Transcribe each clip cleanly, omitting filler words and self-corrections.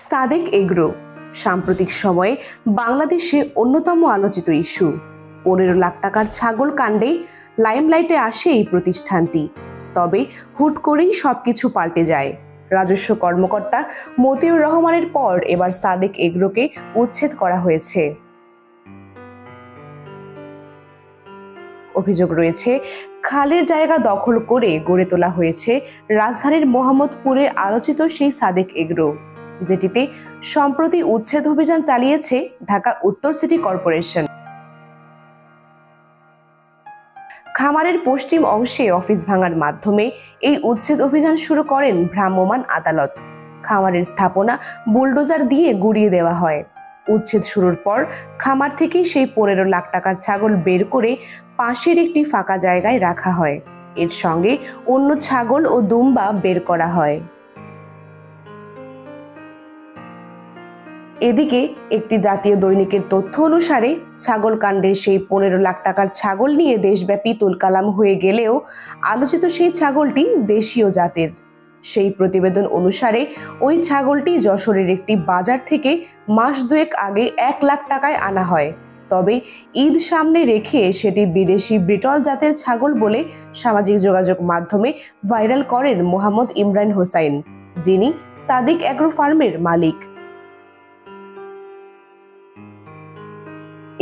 Sadek agro সাম্প্রতিক সময়ে বাংলাদেশে অন্যতম আলোচিত ইস্যু। 15 লাখ টাকার ছাগল কাণ্ডে লাইমলাইটে আসে এই প্রতিষ্ঠানটি। তবে হুট করেই সবকিছু পাল্টে যায়। রাজস্ব কর্মকর্তা মতিউর রহমানের পর এবার সাদেক এগ্রোকে উচ্ছেদ করা হয়েছে। অভিযোগ রয়েছে, খালের জায়গা দখল করে গড়ে তোলা হয়েছে রাজধানীর মোহাম্মদপুরে আলোচিত সেই সাদেক এগ্রো, যেটিতে সম্প্রতি উচ্ছেদ অভিযান চালিয়েছে ঢাকা উত্তর সিটি কর্পোরেশন। খামারের পশ্চিম অংশে অফিস ভাঙার মাধ্যমে এই উচ্ছেদ অভিযান শুরু করেন ভ্রাম্যমাণ আদালত। খামারের স্থাপনা বুলডোজার দিয়ে গুড়িয়ে দেওয়া হয়। উচ্ছেদ শুরুর পর খামার থেকে সেই 15 লাখ টাকার ছাগল বের করে পাশের একটি ফাঁকা জায়গায় রাখা হয়। এর সঙ্গে অন্য ছাগল ও দুম্বা বের করা হয়। এদিকে একটি জাতীয় দৈনিকের তথ্য অনুসারে ছাগল কাণ্ডের সেই 15 লাখ টাকার ছাগল নিয়ে দেশব্যাপী তুলকালাম হয়ে গেলেও আলোচিত সেই ছাগলটি দেশীয় জাতের। সেই প্রতিবেদন অনুসারে ওই ছাগলটি যশোরের একটি বাজার থেকে মাস দুয়েক আগে 1 লাখ টাকায় আনা হয়। তবে ঈদ সামনে রেখে সেটি বিদেশি ব্রিটল জাতের ছাগল বলে সামাজিক যোগাযোগ মাধ্যমে ভাইরাল করেন মোহাম্মদ ইমরান হোসাইন, যিনি সাদেক এগ্রো ফার্মের মালিক।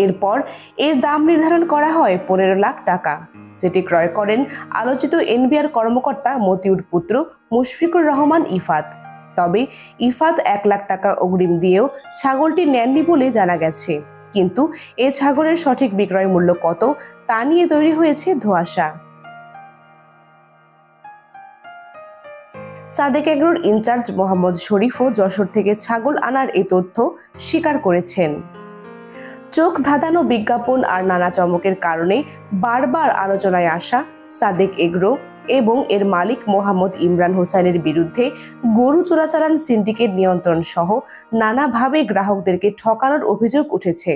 এরপর এর দাম নির্ধারণ করা হয় 15 লাখ টাকা, যেটি ক্রয় করেন আলোচিত এনবিআর কর্মকর্তা মতিউর পুত্র মুশফিকুর রহমান ইফাত। তবে ইফাত 1 লাখ টাকা অগ্রিম দিয়েও ছাগলটি নেননি বলে জানা গেছে। কিন্তু এ ছাগলের সঠিক বিক্রয় মূল্য কত তা নিয়ে তৈরি হয়েছে ধোঁয়াশা। সাদেক এগ্রোর ইনচার্জ মোহাম্মদ শরীফও যশোর থেকে ছাগল আনার এই তথ্য স্বীকার করেছেন। চোখ ধাঁধানো বিজ্ঞাপন আর নানা চমকের কারণে বারবার আলোচনায় আসা সাদেক এগ্রো এবং এর মালিক মোহাম্মদ ইমরান হোসাইনের বিরুদ্ধে গরু চোরাচালান সিন্ডিকেট নিয়ন্ত্রণ সহ নানাভাবে গ্রাহকদেরকে ঠকানোর অভিযোগ উঠেছে।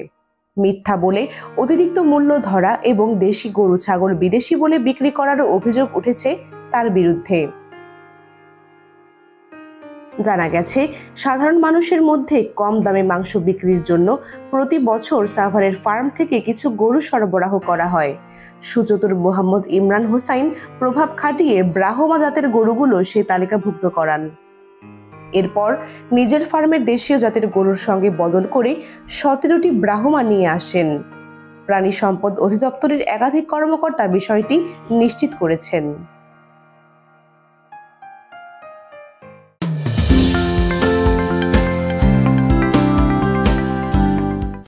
মিথ্যা বলে অতিরিক্ত মূল্য ধরা এবং দেশি গরু ছাগল বিদেশি বলে বিক্রি করারও অভিযোগ উঠেছে তার বিরুদ্ধে। জানা গেছে, সাধারণ মানুষের মধ্যে কম দামে মাংস বিক্রির জন্য প্রতি বছর সাভারের ফার্ম থেকে কিছু গরু সরবরাহ করা হয়। সুচতুর মোহাম্মদ ইমরান হোসাইন প্রভাব খাটিয়ে ব্রাহ্মা জাতের গরুগুলো সে তালিকাভুক্ত করান। এরপর নিজের ফার্মের দেশীয় জাতের গরুর সঙ্গে বদল করে 17টি ব্রাহ্মা নিয়ে আসেন। প্রাণী সম্পদ অধিদপ্তরের একাধিক কর্মকর্তা বিষয়টি নিশ্চিত করেছেন।